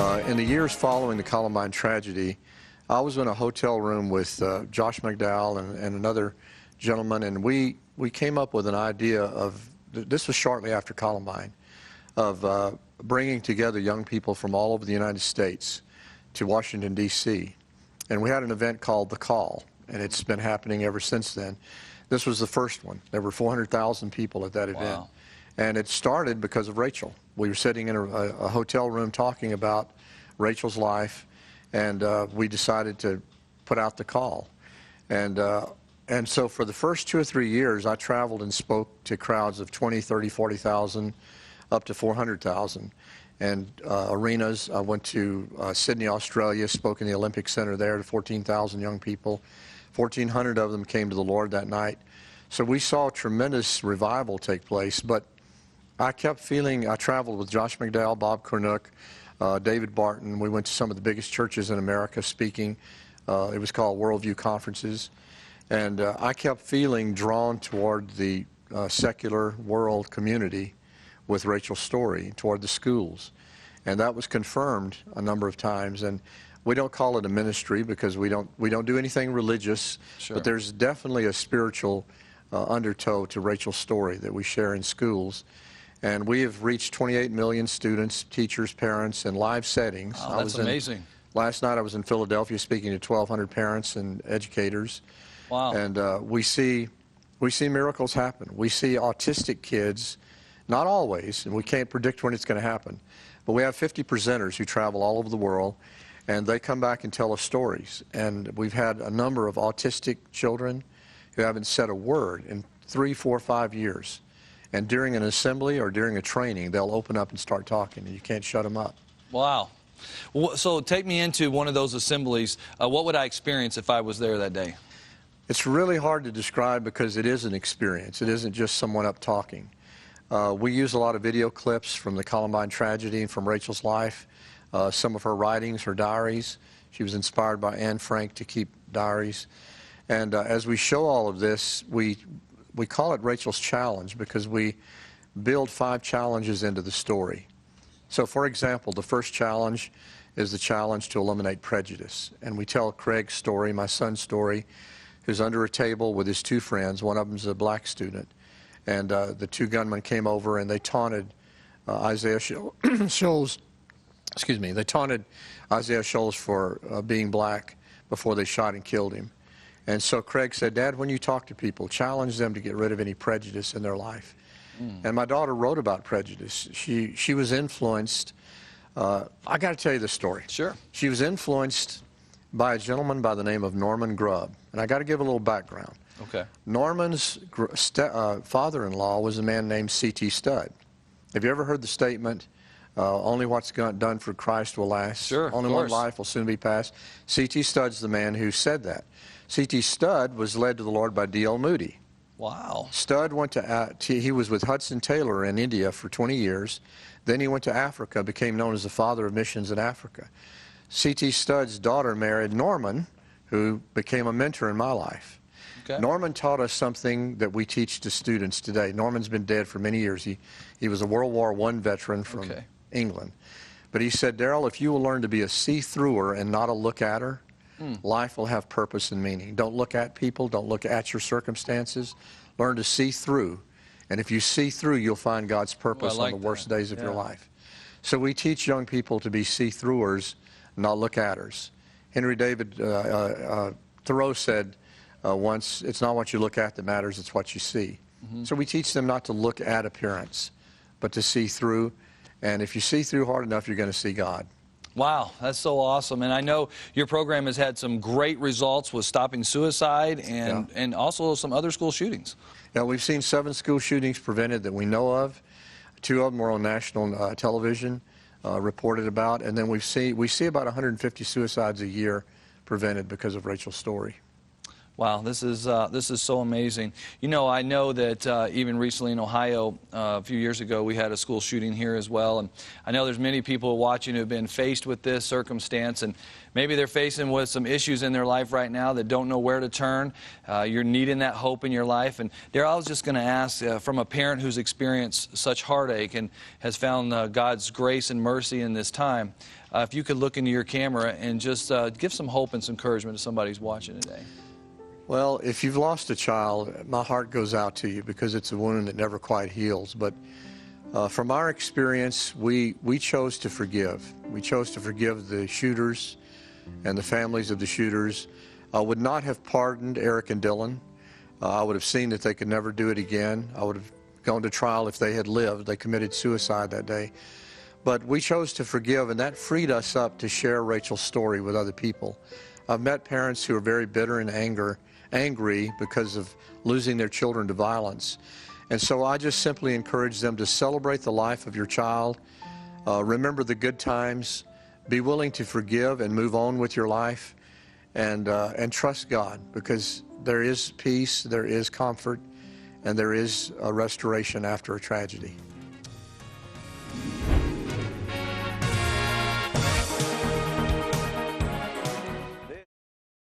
In the years following the Columbine tragedy, I was in a hotel room with Josh McDowell and another gentleman, and we came up with an idea of, this was shortly after Columbine, of bringing together young people from all over the United States to Washington, D.C. And we had an event called The Call, and it's been happening ever since then. This was the first one. There were 400,000 people at that event. Wow. And it started because of Rachel. We were sitting in a hotel room talking about Rachel's life, and we decided to put out The Call. And so for the first 2 or 3 years, I traveled and spoke to crowds of 20, 30, 40,000, up to 400,000. And arenas, I went to Sydney, Australia, spoke in the Olympic Center there to 14,000 young people. 1,400 of them came to the Lord that night. So we saw tremendous revival take place, but I kept feeling, I traveled with Josh McDowell, Bob Cornuck, David Barton. We went to some of the biggest churches in America speaking. It was called Worldview Conferences. And I kept feeling drawn toward the secular world community with Rachel's story, toward the schools. And that was confirmed a number of times. And we don't call it a ministry because we don't do anything religious, Sure. but there's definitely a spiritual undertow to Rachel's story that we share in schools. And we have reached 28 million students, teachers, parents in live settings. Oh, that's amazing. Last night I was in Philadelphia speaking to 1,200 parents and educators. Wow. And we see miracles happen. We see autistic kids, not always, and we can't predict when it's going to happen, but we have 50 presenters who travel all over the world, and they come back and tell us stories. And we've had a number of autistic children who haven't said a word in 3, 4, 5 years. And during an assembly or during a training, they'll open up and start talking, and you can't shut them up. Wow. Well, so take me into one of those assemblies. What would I experience if I was there that day? It's really hard to describe because it is an experience. It isn't just someone up talking. We use a lot of video clips from the Columbine tragedy and from Rachel's life, some of her writings, her diaries. She was inspired by Anne Frank to keep diaries. And as we show all of this, we call it Rachel's Challenge because we build 5 challenges into the story. So, for example, the first challenge is the challenge to eliminate prejudice. And we tell Craig's story, my son's story, who's under a table with his 2 friends. One of them's a black student. And the 2 gunmen came over and they taunted Isaiah Scholes. Excuse me. They taunted Isaiah Scholes for being black before they shot and killed him. And so Craig said, Dad, when you talk to people, challenge them to get rid of any prejudice in their life. And my daughter wrote about prejudice. She was influenced. I got to tell you this story. Sure. She was influenced by a gentleman by the name of Norman Grubb. And I got to give a little background. Okay. Norman's father-in-law was a man named C.T. Studd. Have you ever heard the statement, only what's done for Christ will last? Sure, Only one life will soon be passed. C.T. Studd's the man who said that. C.T. Studd was led to the Lord by D.L. Moody. Wow. Studd went to, he was with Hudson Taylor in India for 20 years. Then he went to Africa, became known as the father of missions in Africa. C.T. Studd's daughter married Norman, who became a mentor in my life. Okay. Norman taught us something that we teach to students today. Norman's been dead for many years. He was a World War I veteran from England. But he said, Darrell, if you will learn to be a see-througher and not a look-at-her, life will have purpose and meaning. Don't look at people. Don't look at your circumstances. Learn to see through. And if you see through, you'll find God's purpose on the worst days of your life. So we teach young people to be see-throughers, not look-at-hers. Henry David Thoreau said once, it's not what you look at that matters, it's what you see. So we teach them not to look at appearance, but to see through. And if you see through hard enough, you're going to see God. Wow, that's so awesome. And I know your program has had some great results with stopping suicide and also some other school shootings. Yeah, we've seen 7 school shootings prevented that we know of. 2 of them were on national television reported about. And then we see about 150 suicides a year prevented because of Rachel's story. Wow, this is so amazing. You know, I know that even recently in Ohio, a few years ago, we had a school shooting here as well, and I know there's many people watching who have been faced with this circumstance, and maybe they're facing with some issues in their life right now that don't know where to turn. You're needing that hope in your life, and there, I was just going to ask, from a parent who's experienced such heartache and has found God's grace and mercy in this time, if you could look into your camera and just give some hope and some encouragement to somebody who's watching today. Well, if you've lost a child, my heart goes out to you because it's a wound that never quite heals. But from our experience, we chose to forgive. We chose to forgive the shooters and the families of the shooters. I would not have pardoned Eric and Dylan. I would have seen that they could never do it again. I would have gone to trial if they had lived. They committed suicide that day. But we chose to forgive, and that freed us up to share Rachel's story with other people. I've met parents who are very bitter and angry because of losing their children to violence. And so I just simply encourage them to celebrate the life of your child, remember the good times, be willing to forgive and move on with your life, and trust God, because there is peace, there is comfort, and there is a restoration after a tragedy.